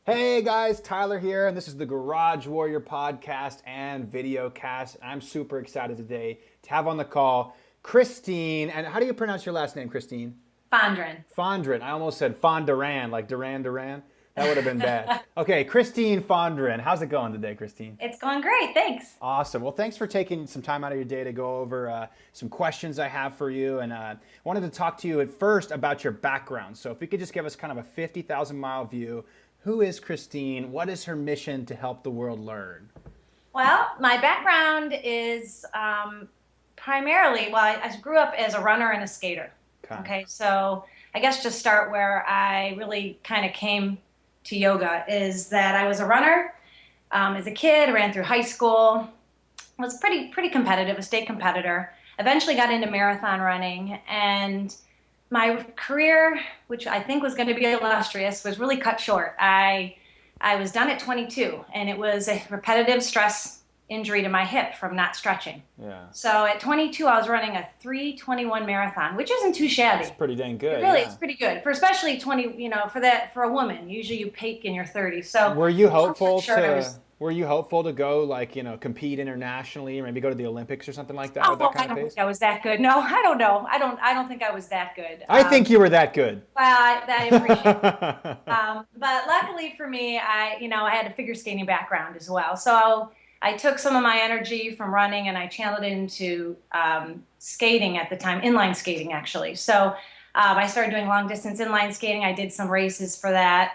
Hey guys, Tyler here, and this is the Garage Warrior podcast and video cast. I'm super excited today to have on the call Kristine. And how do you pronounce your last name, Kristine? Fondran. Fondran. I almost said Fondran, like Duran Duran. That would have been bad. Okay, Kristine Fondran. How's it going today, Kristine? It's going great, thanks. Awesome. Well, thanks for taking some time out of your day to go over some questions I have for you. And wanted to talk to you at first about your background. So if you could just give us kind of a 50,000 mile view. Who is Kristine? What is her mission to help the world learn? Well, my background is primarily, I grew up as a runner and a skater. Okay, so I guess just start where I really kind of came to yoga is that I was a runner as a kid, ran through high school, was pretty competitive, a state competitor. Eventually got into marathon running, and my career, which I think was going to be illustrious, was really cut short. I was done at 22, and it was a repetitive stress injury to my hip from not stretching. Yeah. So at 22, I was running a 3:21 marathon, which isn't too shabby. It's pretty dang good. Really, yeah. it's pretty good for especially 20. For a woman, usually you peak in your 30s. So Were you long hopeful story short, I to? was- Were you hopeful to go compete internationally, or maybe go to the Olympics or something like that Oh, with well, that I kind of don't pace? think I was that good. No, I don't know. I don't think I was that good. I think you were that good. Well, I appreciate it. But luckily for me, I had a figure skating background as well. So I took some of my energy from running and I channeled it into skating at the time, inline skating actually. So I started doing long distance inline skating. I did some races for that.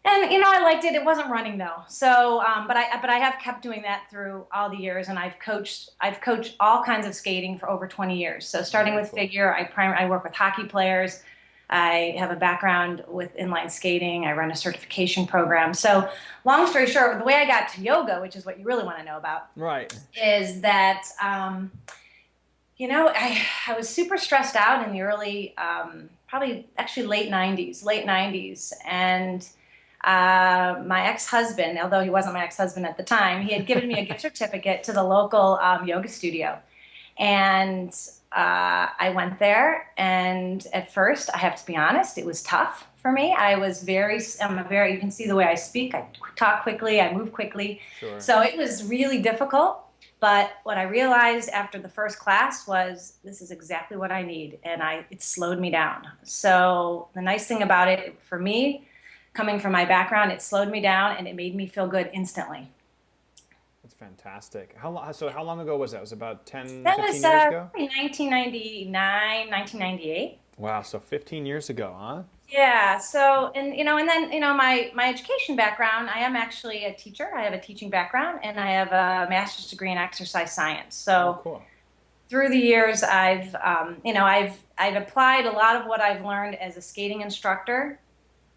And I liked it. It wasn't running though. So, but I have kept doing that through all the years, and I've coached all kinds of skating for over 20 years. So starting with Wonderful. figure, I work with hockey players. I have a background with inline skating. I run a certification program. So long story short, the way I got to yoga, which is what you really want to know about, Right. is that I was super stressed out in the early, probably actually late 90s, and my ex-husband, although he wasn't my ex-husband at the time, he had given me a gift certificate to the local yoga studio. And I went there, and at first, I have to be honest, it was tough for me. You can see the way I speak. I talk quickly, I move quickly. Sure. So it was really difficult. But what I realized after the first class was this is exactly what I need, and it slowed me down. So the nice thing about it for me, coming from my background, it slowed me down and it made me feel good instantly. That's fantastic. How long ago was that? It was about 10, That 15 was years ago? probably 1999, 1998. Wow, so 15 years ago, huh? Yeah. So, and then, my education background, I am actually a teacher. I have a teaching background, and I have a master's degree in exercise science. Oh, So cool. through the years, I've applied a lot of what I've learned as a skating instructor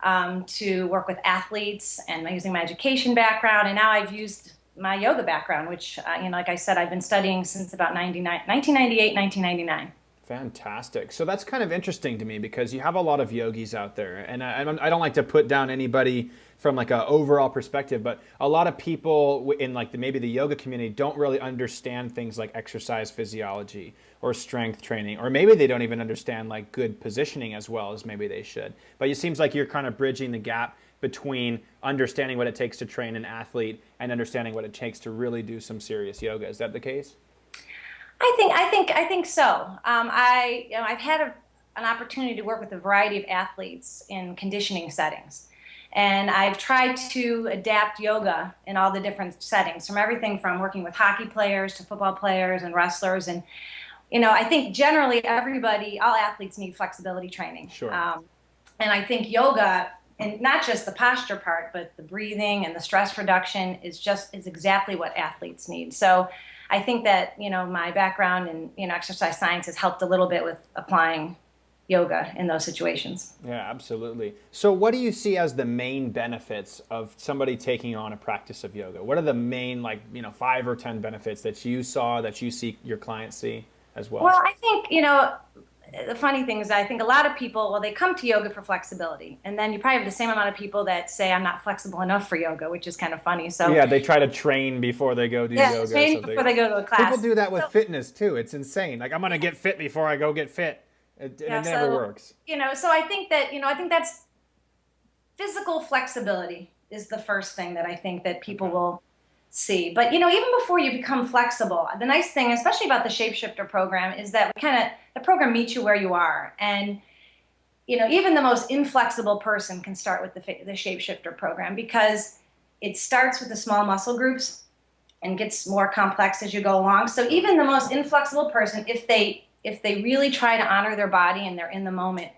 to work with athletes, and using my education background, and now I've used my yoga background, which, like I said, I've been studying since about 1998, 1999. Fantastic. So that's kind of interesting to me because you have a lot of yogis out there, and I don't like to put down anybody from like a overall perspective, but a lot of people in like maybe the yoga community don't really understand things like exercise physiology or strength training, or maybe they don't even understand like good positioning as well as maybe they should. But it seems like you're kind of bridging the gap between understanding what it takes to train an athlete and understanding what it takes to really do some serious yoga. Is that the case? I think so. I've had an opportunity to work with a variety of athletes in conditioning settings, and I've tried to adapt yoga in all the different settings, from everything from working with hockey players to football players and wrestlers. And I think generally all athletes need flexibility training. Sure. And I think yoga, and not just the posture part, but the breathing and the stress reduction is exactly what athletes need. So I think that, my background in, exercise science has helped a little bit with applying yoga in those situations. Yeah, absolutely. So what do you see as the main benefits of somebody taking on a practice of yoga? What are the main 5 or 10 benefits that you saw that you see your clients see as well? Well, I think, the funny thing is I think a lot of people, well, they come to yoga for flexibility. And then you probably have the same amount of people that say, I'm not flexible enough for yoga, which is kind of funny. So yeah, they try to train before they go do yoga. train before they go to a class. People do that with fitness too. It's insane. Like, I'm going to get fit before I go get fit. And it never works. So I think that's physical flexibility is the first thing that I think that people will see. But even before you become flexible, the nice thing, especially about the Shapeshifter program, is that the program meets you where you are. And even the most inflexible person can start with the Shapeshifter program, because it starts with the small muscle groups and gets more complex as you go along. So even the most inflexible person, if they really try to honor their body and they're in the moment,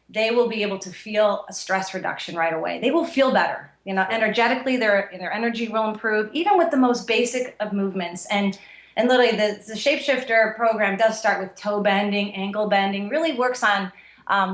they will be able to feel a stress reduction right away. They will feel better. Energetically, their energy will improve, even with the most basic of movements. And literally, the Shapeshifter program does start with toe bending, ankle bending, really works on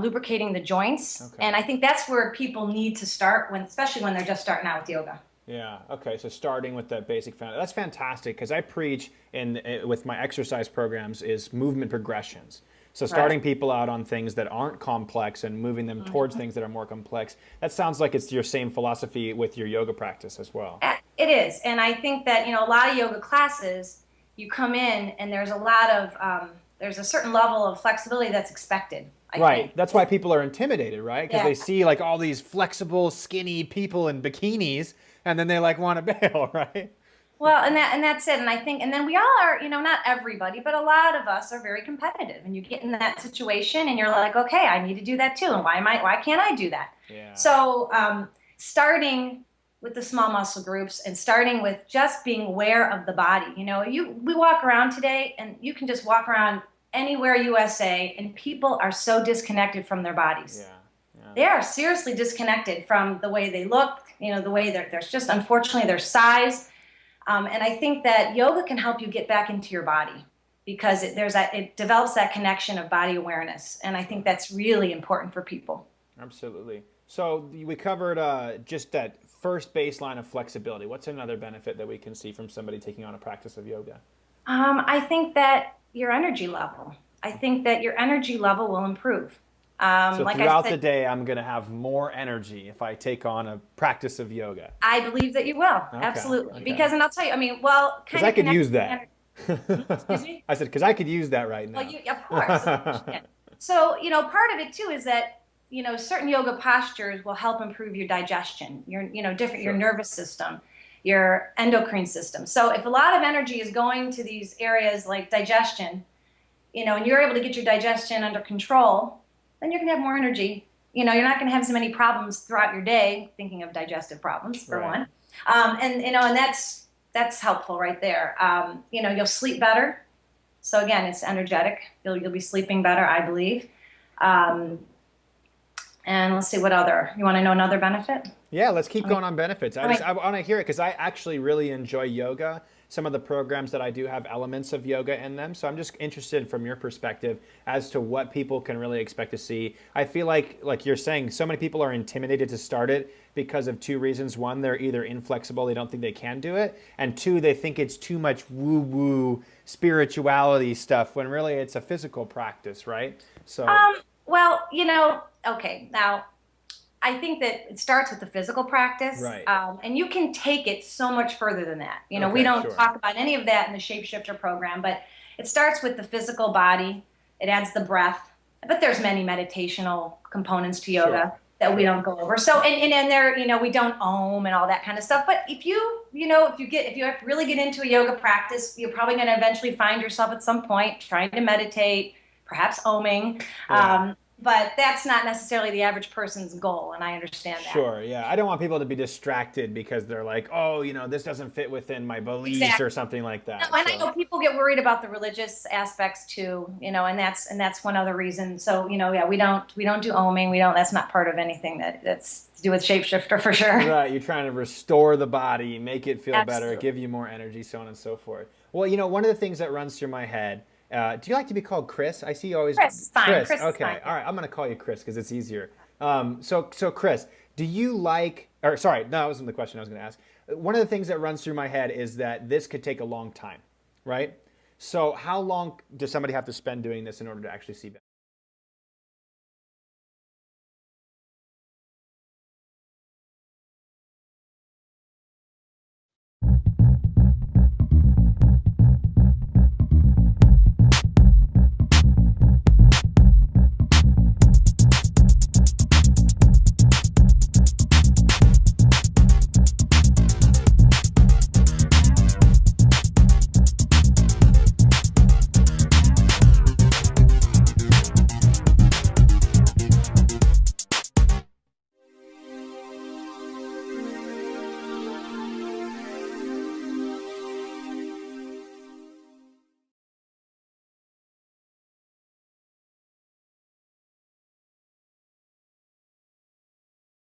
lubricating the joints. Okay. And I think that's where people need to start, especially when they're just starting out with yoga. Yeah. Okay. So starting with that basic foundation, that's fantastic, because I preach with my exercise programs is movement progressions. So starting people out on things that aren't complex and moving them towards things that are more complex. That sounds like it's your same philosophy with your yoga practice as well. It is. And I think that, a lot of yoga classes, you come in and there's there's a certain level of flexibility that's expected. I think. That's why people are intimidated, right? Because they see like all these flexible, skinny people in bikinis, and then they like want to bail, right? Well, and that's it. And I think, and then we all are, not everybody, but a lot of us are very competitive. And you get in that situation and you're like, okay, I need to do that too. And why can't I do that? Yeah. So starting with the small muscle groups and starting with just being aware of the body. We walk around today and you can just walk around anywhere USA and people are so disconnected from their bodies. Yeah. They are seriously disconnected from the way they look, the way there's just, unfortunately, their size. And I think that yoga can help you get back into your body, because it develops that connection of body awareness. And I think that's really important for people. Absolutely. So we covered just that first baseline of flexibility. What's another benefit that we can see from somebody taking on a practice of yoga? I think that your energy level. I think that your energy level will improve. So like throughout the day, I'm going to have more energy if I take on a practice of yoga. I believe that you will. Okay. Absolutely. Okay. Because, and I'll tell you, because I could use that. Excuse me? I said, because I could use that right now. Well, of course. So, part of it too is that, certain yoga postures will help improve your digestion, your nervous system, your endocrine system. So if a lot of energy is going to these areas like digestion, and you're able to get your digestion under control, then you're going to have more energy. You're not going to have so many problems throughout your day, thinking of digestive problems, for one. And that's helpful right there. You'll sleep better. So again, it's energetic. You'll be sleeping better, I believe. And let's see, what other? You want to know another benefit? Yeah, let's keep going on benefits. I want to hear it, because I actually really enjoy yoga. Some of the programs that I do have elements of yoga in them. So I'm just interested from your perspective as to what people can really expect to see. I feel like you're saying, so many people are intimidated to start it because of two reasons. One, they're either inflexible, they don't think they can do it. And two, they think it's too much woo-woo spirituality stuff, when really it's a physical practice, right? So. Well, okay, now, I think that it starts with the physical practice, right? And you can take it so much further than that. We don't talk about any of that in the Shapeshifter program, but it starts with the physical body. It adds the breath, but there's many meditational components to yoga that we don't go over. So, and there, we don't om and all that kind of stuff. But if you really get into a yoga practice, you're probably going to eventually find yourself at some point trying to meditate, perhaps oming. Yeah. But that's not necessarily the average person's goal, and I understand that. Sure, yeah. I don't want people to be distracted because they're like, oh, this doesn't fit within my beliefs or something like that. No, and I know people get worried about the religious aspects too, and that's one other reason. So, we don't do oming. That's not part of anything that's to do with Shapeshifter for sure. Right, you're trying to restore the body, make it feel better, give you more energy, so on and so forth. Well, one of the things that runs through my head. Do you like to be called Chris? I see you always. Chris, fine. Chris okay, fine. All right. I'm going to call you Chris because it's easier. So Chris, do you like? Or sorry, no, that wasn't the question I was going to ask. One of the things that runs through my head is that this could take a long time, right? So how long does somebody have to spend doing this in order to actually see benefits?